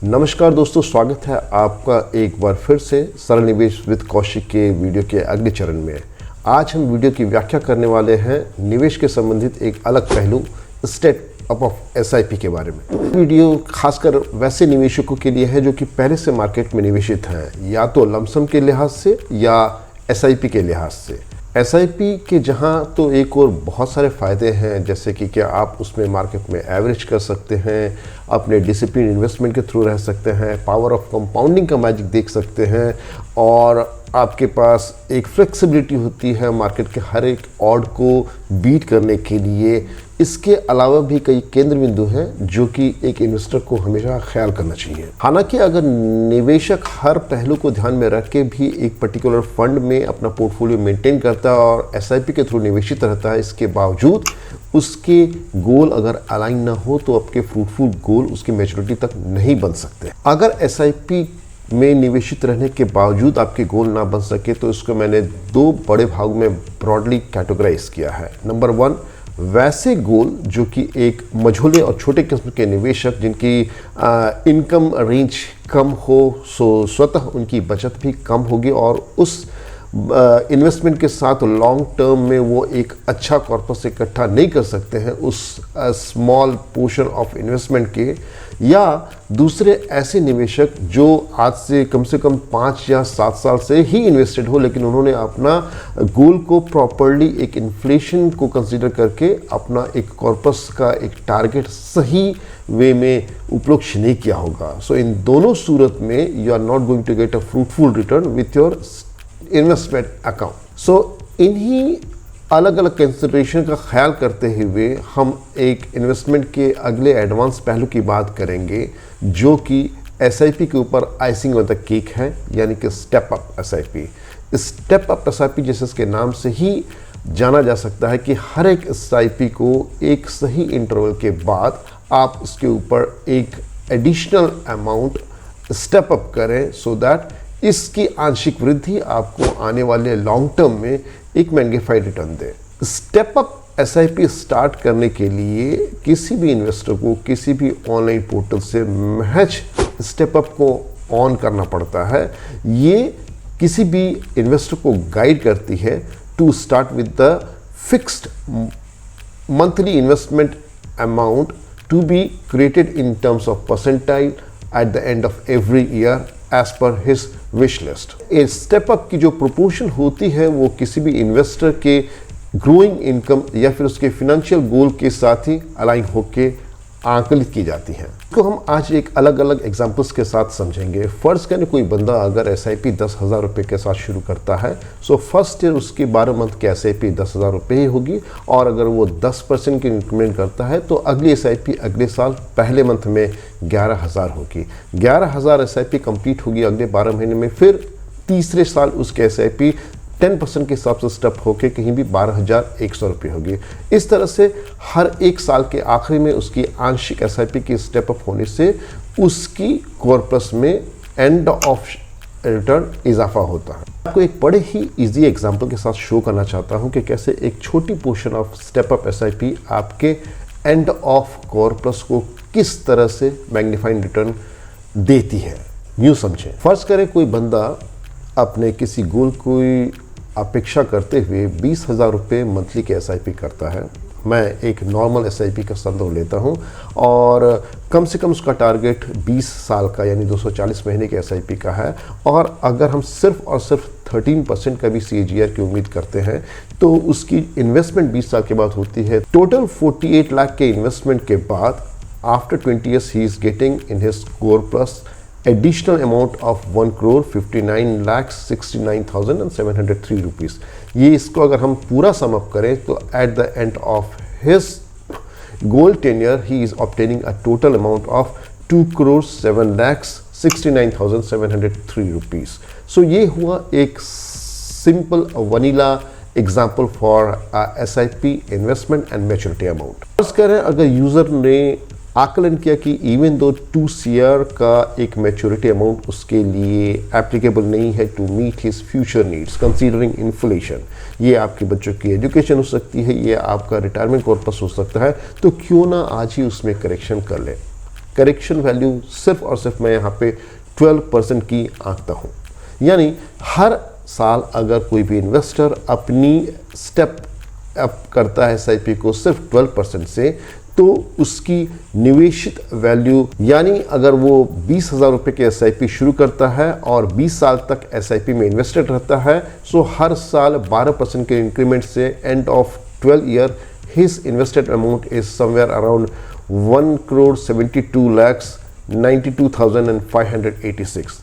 नमस्कार दोस्तों, स्वागत है आपका एक बार फिर से सरल निवेश विद कौशिक के वीडियो के अगले चरण में। आज हम वीडियो की व्याख्या करने वाले हैं निवेश के संबंधित एक अलग पहलू स्टेप अप ऑफ एसआईपी के बारे में। वीडियो खासकर वैसे निवेशकों के लिए है जो कि पहले से मार्केट में निवेशित हैं, या तो लमसम के लिहाज से या एसआईपी के लिहाज से। एसआईपी के जहाँ तो एक और बहुत सारे फ़ायदे हैं, जैसे कि क्या आप उसमें मार्केट में एवरेज कर सकते हैं, अपने डिसिप्लिन इन्वेस्टमेंट के थ्रू रह सकते हैं, पावर ऑफ कंपाउंडिंग का मैजिक देख सकते हैं, और आपके पास एक फ्लेक्सिबिलिटी होती है मार्केट के हर एक ऑड को बीट करने के लिए। इसके अलावा भी कई केंद्र बिंदु हैं जो कि एक इन्वेस्टर को हमेशा ख्याल करना चाहिए। हालांकि अगर निवेशक हर पहलू को ध्यान में रख के भी एक पर्टिकुलर फंड में अपना पोर्टफोलियो मेंटेन करता है और एसआईपी के थ्रू निवेशित रहता है, इसके बावजूद उसके गोल अगर अलाइन ना हो तो आपके फ्रूटफुल गोल उसकी मैच्योरिटी तक नहीं बन सकते। अगर एसआईपी में निवेशित रहने के बावजूद आपके गोल ना बन सके तो इसको मैंने दो बड़े भागों में ब्रॉडली कैटेगराइज किया है। नंबर 1, वैसे गोल जो कि एक मझोले और छोटे किस्म के निवेशक जिनकी इनकम रेंज कम हो, सो स्वतः उनकी बचत भी कम होगी और उस इन्वेस्टमेंट के साथ लॉन्ग टर्म में वो एक अच्छा कॉर्पस इकट्ठा नहीं कर सकते हैं उस स्मॉल पोर्शन ऑफ इन्वेस्टमेंट के। या दूसरे ऐसे निवेशक जो आज से कम 5 या 7 साल से ही इन्वेस्टेड हो, लेकिन उन्होंने अपना गोल को प्रॉपरली एक इन्फ्लेशन को कंसीडर करके अपना एक कॉर्पस का एक टारगेट सही वे में उपलक्ष नहीं किया होगा। सो इन दोनों सूरत में you are not going to get a fruitful return with your investment account. So इन्हीं अलग अलग कंसिडरेशन का ख्याल करते हुए हम एक इन्वेस्टमेंट के अगले एडवांस पहलू की बात करेंगे जो कि एसआईपी के ऊपर आइसिंग ऑन द केक है, यानी कि step up SIP. Step up SIP जैसे इसके नाम से ही जाना जा सकता है कि हर एक एसआईपी को एक सही इंटरवल के बाद आप इसके ऊपर एक एडिशनल अमाउंट स्टेप अप करें सो दैट इसकी आंशिक वृद्धि आपको आने वाले लॉन्ग टर्म में एक मैग्नीफाइड रिटर्न दे। स्टेप अप एसआईपी स्टार्ट करने के लिए किसी भी इन्वेस्टर को किसी भी ऑनलाइन पोर्टल से महज स्टेप अप को ऑन करना पड़ता है। ये किसी भी इन्वेस्टर को गाइड करती है to start with the fixed monthly investment amount to be created in terms of percentile at the end of every year as per his wish list. इस स्टेप अप की जो प्रोपोर्शन होती है वो किसी भी इन्वेस्टर के ग्रोइंग इनकम या फिर उसके फिनेंशियल गोल के साथ ही अलाइन होकर आंकलित की जाती है। तो हम आज एक अलग अलग एग्जांपल्स के साथ समझेंगे। फर्ज करें कोई बंदा अगर एसआईपी 10,000 रुपये के साथ शुरू करता है, सो फर्स्ट ईयर उसकी 12 मंथ की एसआईपी 10,000 रुपये ही होगी, और अगर वो 10% की इंक्रीमेंट करता है तो अगली एसआईपी अगले साल पहले मंथ में 11,000 होगी। 11,000 एसआईपी कंप्लीट होगी अगले 12 महीने में। फिर तीसरे साल उसके एसआईपी 10% के हिसाब से स्टेप होके कहीं भी 12,100 रुपये होगी। इस तरह से हर एक साल के आखिरी में उसकी आंशिक एसआईपी की स्टेप अप होने से उसकी कॉर्पस में एंड ऑफ रिटर्न इजाफा होता है। आपको एक बड़े ही इजी एग्जांपल के साथ शो करना चाहता हूं कि कैसे एक छोटी portion of step up SIP आपके एंड ऑफ कॉर्पस को किस तरह से मैग्नीफाइड रिटर्न देती है। यूँ समझें, फर्ज करें कोई बंदा अपने किसी गोल की अपेक्षा करते हुए 20,000 रुपये मंथली के एसआईपी करता है। मैं एक नॉर्मल एसआईपी का संदर्भ लेता हूं और कम से कम उसका टारगेट 20 साल का यानी 240 महीने के एसआईपी का है, और अगर हम सिर्फ और सिर्फ 13% का भी सीएजीआर की उम्मीद करते हैं तो उसकी इन्वेस्टमेंट 20 साल के बाद होती है। टोटल 48 लाख के इन्वेस्टमेंट के बाद after 20 years he is getting in his core plus additional amount of 1,59,69,703 rupees. ये इसको अगर हम पूरा सम अप करें तो at the end of his goal tenure he is obtaining a total amount of 2,07,69,703 rupees. So ये हुआ एक simple vanilla example for SIP investment and maturity amount. फर्ज करें अगर यूज़र ने आकलन किया कि इवन दो 2 CR का एक मैच्योरिटी अमाउंट उसके लिए एप्लीकेबल नहीं है to meet his future needs considering inflation. ये आपके बच्चों की एजुकेशन हो सकती है, ये आपका रिटायरमेंट कॉर्पस हो सकता है, तो क्यों ना आज ही उसमें करेक्शन कर लें। करेक्शन वैल्यू सिर्फ और सिर्फ मैं यहाँ पे 12% की आंकता हूँ। यानी हर साल अगर कोई भी इन्वेस्टर अपनी स्टेप अप करता है एसआईपी को सिर्फ 12% से, तो उसकी निवेशित वैल्यू, यानी अगर वो 20,000 रुपये के एसआईपी शुरू करता है और 20 साल तक एसआईपी में इन्वेस्टेड रहता है, सो हर साल 12% के इंक्रीमेंट से end of 12 year his invested amount is somewhere around 1,72,92,586।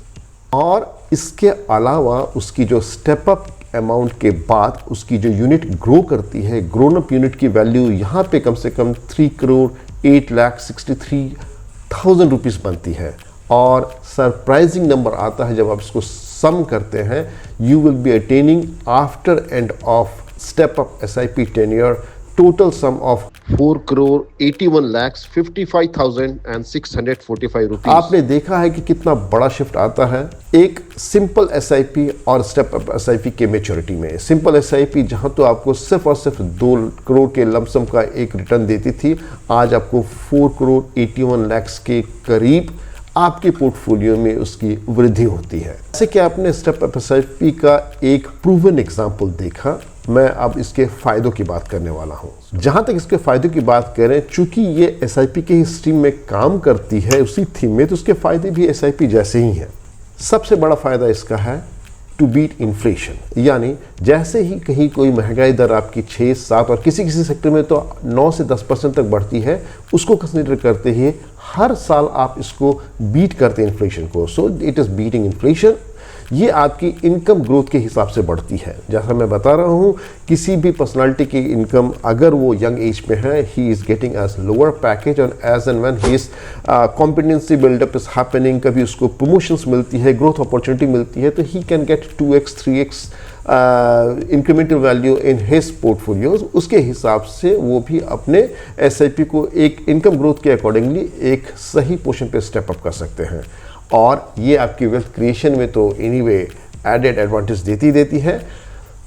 और इसके अलावा उसकी जो स्टेप अप अमाउंट के बाद उसकी जो यूनिट ग्रो करती है, ग्रोन अप यूनिट की वैल्यू यहाँ पे कम से कम 3,08,63,000 रुपीज़ बनती है। और सरप्राइजिंग नंबर आता है जब आप इसको सम करते हैं, you will be attaining after end of step up SIP tenure total sum of 4,81,55,645 rupees. आपने देखा है कि कितना बड़ा शिफ्ट आता है एक सिंपल एसआईपी और स्टेप अप एसआईपी के मैच्योरिटी में। सिंपल एसआईपी जहां तो आपको सिर्फ और सिर्फ 2 करोड़ के लमसम का एक रिटर्न देती थी, आज आपको 4,81 लाख के करीब आपके पोर्टफोलियो में उसकी वृद्धि होती है। जैसे कि आपने स्टेप अप एसआईपी का एक प्रूवन एग्जाम्पल देखा, मैं अब इसके फ़ायदों की बात करने वाला हूँ। जहाँ तक इसके फ़ायदों की बात करें, चूंकि ये एसआईपी के ही स्ट्रीम में काम करती है उसी थीम में, तो उसके फ़ायदे भी एसआईपी जैसे ही हैं। सबसे बड़ा फ़ायदा इसका है टू बीट इन्फ्लेशन, यानी जैसे ही कहीं कोई महंगाई दर आपकी 6-7 और किसी किसी सेक्टर में तो 9 से 10% तक बढ़ती है, उसको कंसिडर करते ही हर साल आप इसको बीट करते हैं इन्फ्लेशन को। So it is beating inflation. ये आपकी इनकम ग्रोथ के हिसाब से बढ़ती है। जैसा मैं बता रहा हूँ, किसी भी पर्सनालिटी की इनकम अगर वो यंग एज में है, he is getting as lower package और as and when he is competency build up is happening, कभी उसको प्रमोशंस मिलती है, ग्रोथ अपॉर्चुनिटी मिलती है, तो he can get 2x 3x incremental value in his portfolios. उसके हिसाब से वो भी अपने एसआईपी को एक इनकम ग्रोथ के अकॉर्डिंगली एक सही पोजीशन पे स्टेप अप कर सकते हैं। और ये आपकी वेल्थ क्रिएशन में तो एनीवे एडेड एडवांटेज देती है।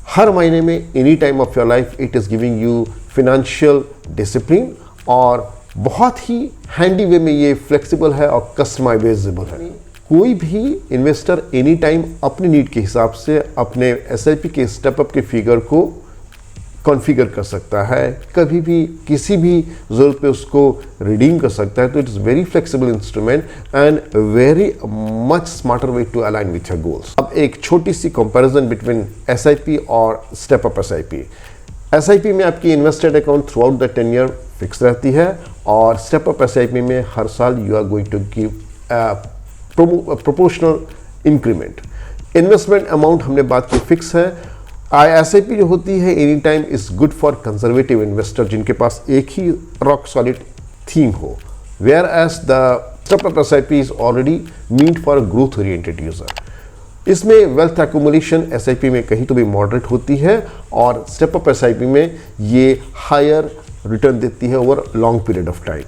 हर महीने में any time of your life it is giving you financial discipline, और बहुत ही हैंडी वे में ये फ्लेक्सिबल है और कस्टमाइजेबल है। कोई भी इन्वेस्टर एनी टाइम अपनी नीड के हिसाब से अपने एसआईपी के स्टेप अप के फिगर को कॉन्फ़िगर कर सकता है, कभी भी किसी भी ज़रूरत पे उसको रिडीम कर सकता है। तो it is very flexible instrument and very much smarter way to align with your goals. अब एक छोटी सी कंपैरिजन बिटवीन एसआईपी और स्टेप अप एसआईपी। एसआईपी में आपकी invested account throughout the tenure fix रहती है, और स्टेप अप एसआईपी में हर साल you are going to give proportional increment. Investment amount हमने बात की फिक्स है। एसआईपी जो होती है any time is good for conservative investor जिनके पास एक ही रॉक सॉलिड थीम हो, whereas the step up SIP is already meant for growth oriented user. इसमें वेल्थ एक्यूमुलेशन एसआईपी में कहीं तो भी मॉडरेट होती है, और स्टेप अप एसआईपी में ये हायर रिटर्न देती है over long period of time.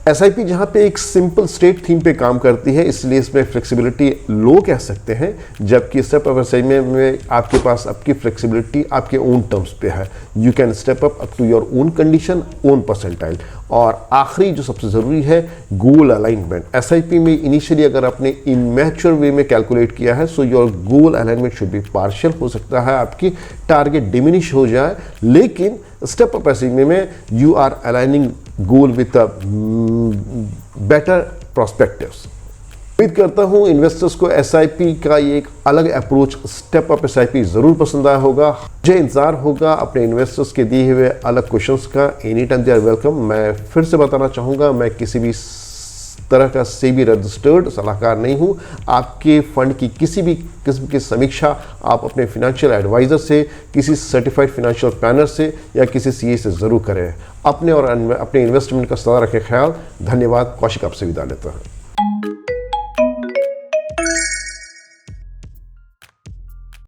SIP जहाँ पे एक सिंपल स्टेट थीम पे काम करती है, इसलिए इसमें फ्लेक्सिबिलिटी लो कह सकते हैं, जबकि स्टेप अप एसआईपी में आपके पास आपकी फ्लेक्सिबिलिटी आपके ओन टर्म्स पे है। You can step up to your own condition, own percentile. और आखिरी जो सबसे ज़रूरी है, गोल अलाइनमेंट। एसआईपी में इनिशियली अगर आपने इनमैच्योर वे में कैलकुलेट किया है, so your goal alignment should be partial. हो सकता है आपकी टारगेट डिमिनिश हो जाए, लेकिन स्टेप अप एसआईपी में you are aligning goal with a better prospectives. उम्मीद करता हूं इन्वेस्टर्स को एसआईपी का ये एक अलग अप्रोच स्टेप अप एसआईपी जरूर पसंद आया होगा। मुझे इंतजार होगा अपने इन्वेस्टर्स के दिए हुए अलग क्वेश्चंस का। Any time they are welcome. मैं फिर से बताना चाहूँगा, मैं किसी भी तरह का सेबी रजिस्टर्ड सलाहकार नहीं हूँ। आपके फंड की किसी भी किस्म की समीक्षा आप अपने फाइनेंशियल एडवाइज़र से, किसी सर्टिफाइड फाइनेंशियल प्लानर से या किसी सीए से ज़रूर करें। अपने और अपने इन्वेस्टमेंट का सदा रखें ख्याल। धन्यवाद। कौशिक आपसे विदा लेता हूँ।